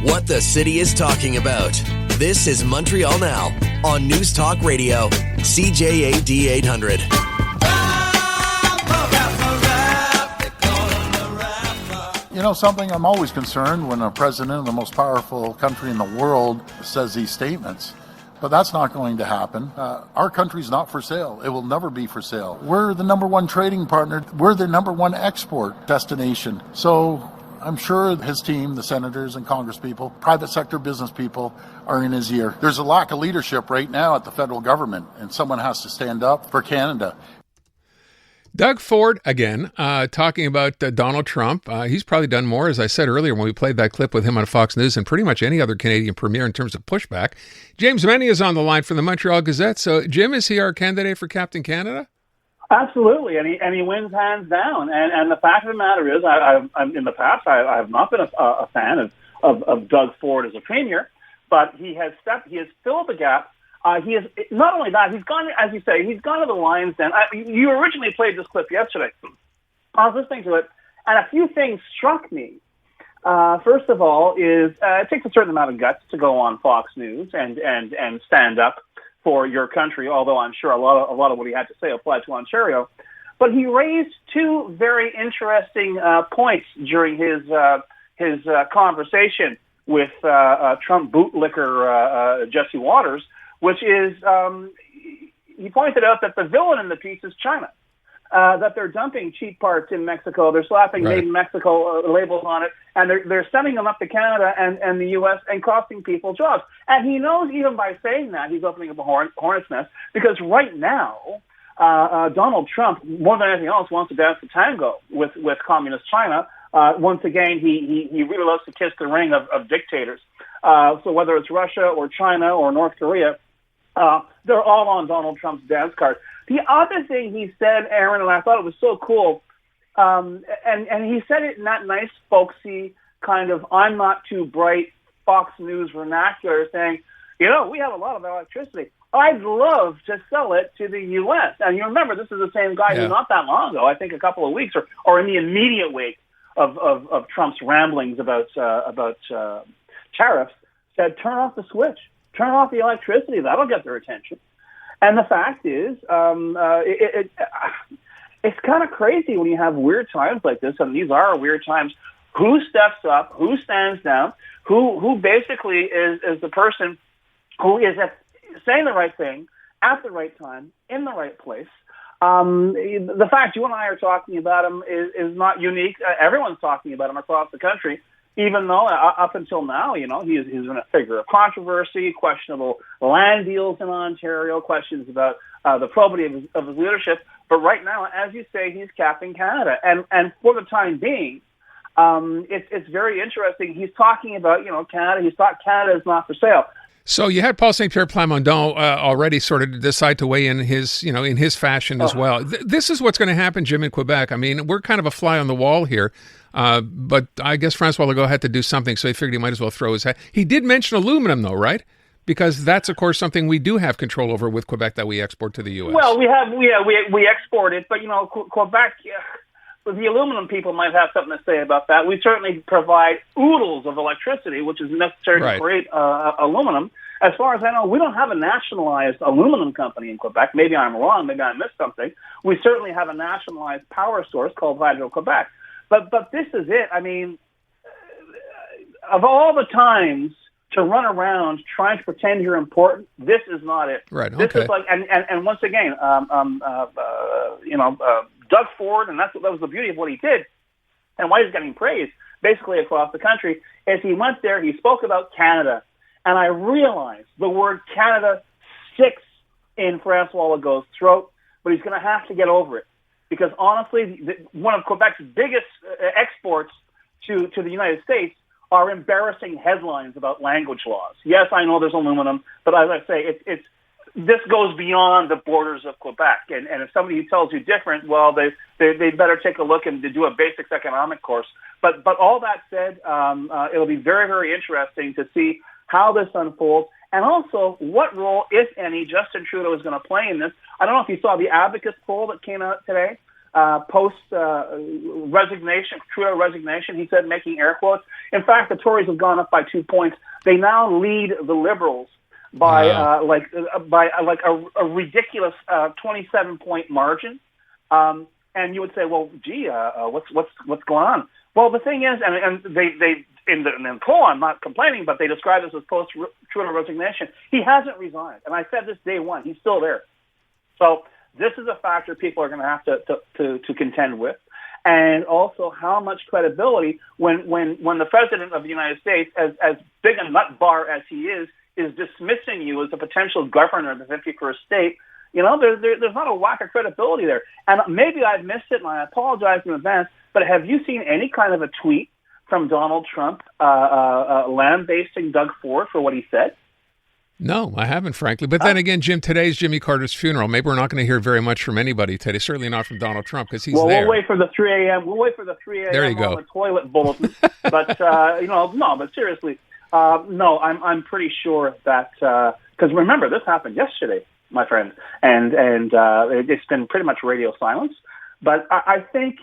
What the city is talking about. This is Montreal Now on News Talk Radio, CJAD 800. You know something, I'm always concerned when a president of the most powerful country in the world says these statements. But that's not going to happen. Our country's not for sale. It will never be for sale. We're the number one trading partner. We're the number one export destination. So I'm sure his team, the senators and congresspeople, private sector business people are in his ear. There's a lack of leadership right now at the federal government, and someone has to stand up for Canada. Doug Ford, again, talking about Donald Trump. He's probably done more, as I said earlier when we played that clip with him on Fox News, than pretty much any other Canadian premier in terms of pushback. James Mennie is on the line from the Montreal Gazette. So, Jim, is he our candidate for Captain Canada? Absolutely, and he wins hands down. And the fact of the matter is, I'm in the past, I have not been a fan of Doug Ford as a premier, but he has filled the gap. He is not only that, he's gone, as you say, he's gone to the Lions Den. You originally played this clip yesterday. I was listening to it, and a few things struck me. First of all, is it takes a certain amount of guts to go on Fox News and stand up for your country. Although I'm sure a lot of what he had to say applied to Ontario, but he raised two very interesting points during his conversation with Trump bootlicker Jesse Waters. Which is, he pointed out that the villain in the piece is China, that they're dumping cheap parts in Mexico, they're slapping Made in Mexico labels on it, and they're sending them up to Canada and the U.S. and costing people jobs. And he knows even by saying that, he's opening up a hornet's nest, because right now, Donald Trump, more than anything else, wants to dance the tango with communist China. Once again, he really loves to kiss the ring of dictators. So whether it's Russia or China or North Korea, they're all on Donald Trump's dance card. The other thing he said, Aaron, and I thought it was so cool, and he said it in that nice, folksy kind of I'm not too bright Fox News vernacular, saying, we have a lot of electricity. I'd love to sell it to the U.S. And you remember, this is the same guy who not that long ago, I think a couple of weeks or in the immediate wake of Trump's ramblings about tariffs, said, turn off the switch. Turn off the electricity. That'll get their attention. And the fact is, it's kind of crazy when you have weird times like this, and these are weird times. Who steps up? Who stands down? Who basically is the person who is saying the right thing at the right time in the right place? The fact you and I are talking about him is not unique. Everyone's talking about him across the country. Even though up until now, he's been a figure of controversy, questionable land deals in Ontario, questions about the probity of his leadership. But right now, as you say, he's Captain Canada. And for the time being, it's very interesting. He's talking about, Canada. He's thought Canada is not for sale. So you had Paul St. Pierre Plamondon already sort of decide to weigh in his, in his fashion as well. This is what's going to happen, Jim, in Quebec. I mean, we're kind of a fly on the wall here, but I guess François Legault had to do something, so he figured he might as well throw his hat. He did mention aluminum, though, right? Because that's, of course, something we do have control over with Quebec that we export to the U.S. Well, we export it, but Quebec. The aluminum people might have something to say about that. We certainly provide oodles of electricity, which is necessary to create aluminum. As far as I know, we don't have a nationalized aluminum company in Quebec. Maybe I'm wrong. Maybe I missed something. We certainly have a nationalized power source called Hydro-Quebec. But this is it. I mean, of all the times to run around trying to pretend you're important, this is not it. Right. Okay. This is like, and once again, Doug Ford, and that was the beauty of what he did, and why he's getting praised basically across the country, is he went there, he spoke about Canada, and I realized the word Canada sticks in François Legault's throat, but he's going to have to get over it, because honestly, one of Quebec's biggest exports to the United States are embarrassing headlines about language laws. Yes, I know there's aluminum, but as I say, this goes beyond the borders of Quebec. And if somebody tells you different, well, they better take a look and do a basics economic course. But all that said, it'll be very, very interesting to see how this unfolds, and also what role, if any, Justin Trudeau is going to play in this. I don't know if you saw the Abacus poll that came out today. post resignation, Trudeau resignation. He said, making air quotes. In fact, the Tories have gone up by 2 points. They now lead the Liberals by a ridiculous 27-point margin. And you would say, well, gee, what's going on? Well, the thing is, and they in the poll, I'm not complaining, but they describe this as post Trudeau resignation. He hasn't resigned, and I said this day one. He's still there. So this is a factor people are going to have to contend with, and also how much credibility when the president of the United States, as big a nut bar as he is dismissing you as a potential governor of the 51st state. You know, there's not a lack of credibility there. And maybe I've missed it, and I apologize in advance, but have you seen any kind of a tweet from Donald Trump lambasting Doug Ford for what he said? No, I haven't, frankly. But then again, Jim, today's Jimmy Carter's funeral. Maybe we're not going to hear very much from anybody today, certainly not from Donald Trump, because he's there. We'll wait for the 3 a.m. We'll wait for the 3 a.m. There you go. on the toilet bulletin. But, but seriously, no, I'm pretty sure that, because remember, this happened yesterday, my friend, and it's been pretty much radio silence. But I think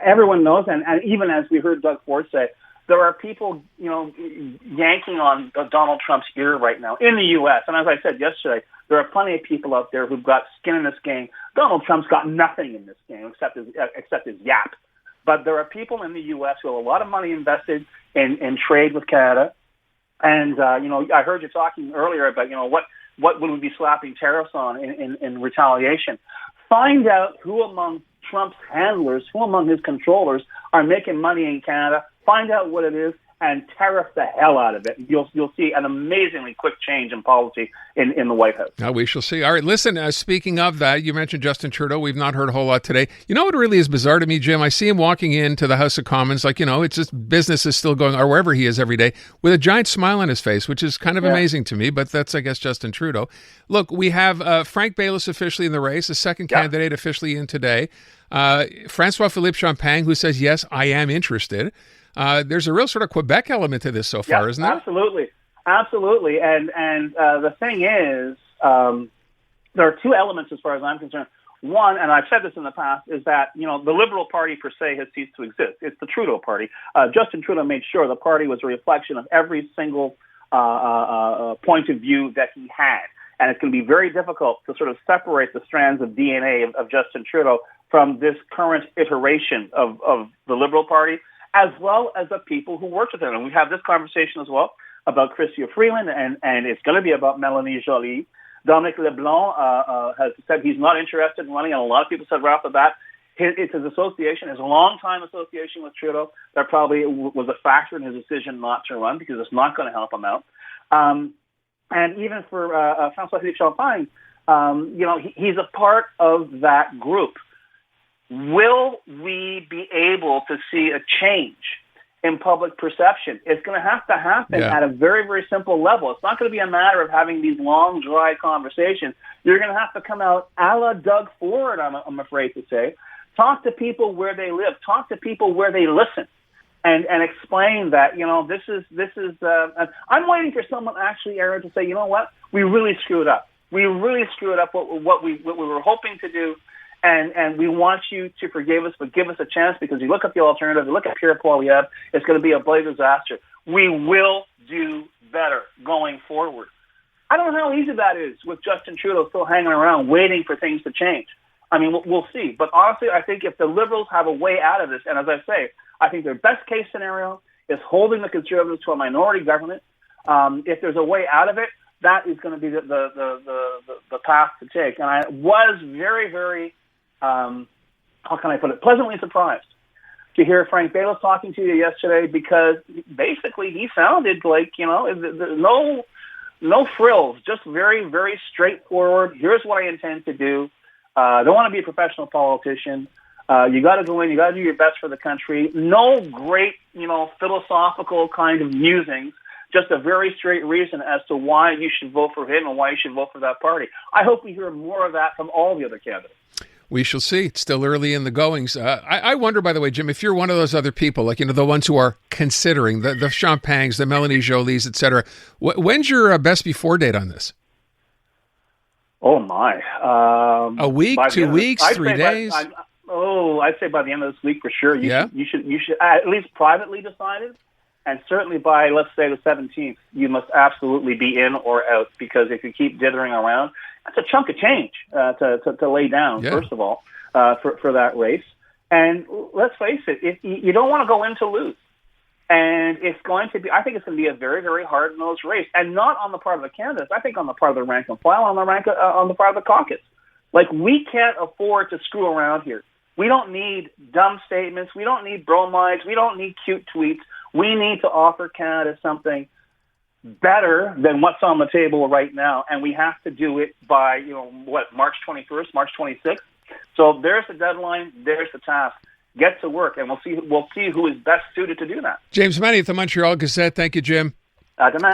everyone knows, and even as we heard Doug Ford say, there are people, yanking on Donald Trump's ear right now in the U.S. And as I said yesterday, there are plenty of people out there who've got skin in this game. Donald Trump's got nothing in this game except his yap. But there are people in the U.S. who have a lot of money invested in trade with Canada. And, I heard you talking earlier about, what would we be slapping tariffs on in retaliation? Find out who among Trump's handlers, who among his controllers are making money in Canada. Find out what it is and tariff the hell out of it. You'll see an amazingly quick change in policy in the White House. Now we shall see. All right, listen, speaking of that, you mentioned Justin Trudeau. We've not heard a whole lot today. You know what really is bizarre to me, Jim? I see him walking into the House of Commons, it's just business is still going, or wherever he is every day, with a giant smile on his face, which is kind of amazing to me, but that's, I guess, Justin Trudeau. Look, we have Frank Baylis officially in the race, a second candidate officially in today. Francois-Philippe Champagne, who says, yes, I am interested. There's a real sort of Quebec element to this so far, isn't there? Absolutely. And the thing is, there are two elements as far as I'm concerned. One, and I've said this in the past, is that, the Liberal Party per se has ceased to exist. It's the Trudeau Party. Justin Trudeau made sure the party was a reflection of every single point of view that he had. And it's going to be very difficult to sort of separate the strands of DNA of Justin Trudeau from this current iteration of the Liberal Party, as well as the people who worked with him. And we have this conversation as well about Chrystia Freeland, and it's going to be about Mélanie Joly. Dominic LeBlanc has said he's not interested in running, and a lot of people said right off the bat, it's his association, his long-time association with Trudeau, that probably was a factor in his decision not to run, because it's not going to help him out. And even for François-Philippe Champagne, he's a part of that group. Will we be able to see a change in public perception? It's going to happen at a very, very simple level. It's not going to be a matter of having these long, dry conversations. You're going to have to come out a la Doug Ford, I'm afraid to say. Talk to people where they live. Talk to people where they listen. And explain that, this is. I'm waiting for someone actually, Aaron, to say, you know what, we really screwed up. We really screwed up what we were hoping to do, and we want you to forgive us, but give us a chance, because you look at the alternative, you look at Pierre Poilievre, it's going to be a bloody disaster. We will do better going forward. I don't know how easy that is with Justin Trudeau still hanging around waiting for things to change. I mean, we'll see. But honestly, I think if the Liberals have a way out of this, and as I say, I think their best case scenario is holding the Conservatives to a minority government. If there's a way out of it, that is going to be the path to take. And I was very, very, how can I put it, pleasantly surprised to hear Frank Baylis talking to you yesterday, because basically he sounded like, no frills, just very, very straightforward. Here's what I intend to do. I don't want to be a professional politician. You got to go in. You got to do your best for the country. No great, philosophical kind of musings. Just a very straight reason as to why you should vote for him and why you should vote for that party. I hope we hear more of that from all the other candidates. We shall see. It's still early in the goings. I wonder, by the way, Jim, if you're one of those other people, like, the ones who are considering, the Champagnes, the Mélanie Jolys, et cetera, when's your best before date on this? Oh my! A week, 2 weeks, 3 days? I'd say by the end of this week for sure. You should at least privately decide it, and certainly by, let's say, the 17th, you must absolutely be in or out, because if you keep dithering around, that's a chunk of change to lay down. First of all, for that race, and let's face it, you don't want to go in to lose. And it's going to be, I think it's going to be a very, very hard-nosed race, and not on the part of the candidates. I think on the part of the rank and file, on the part of the caucus. Like, we can't afford to screw around here. We don't need dumb statements. We don't need bromides. We don't need cute tweets. We need to offer Canada something better than what's on the table right now, and we have to do it by, March 21st, March 26th. So there's the deadline. There's the task. Get to work, and we'll see who is best suited to do that. James Mennie at the Montreal Gazette. Thank you, Jim. Demain.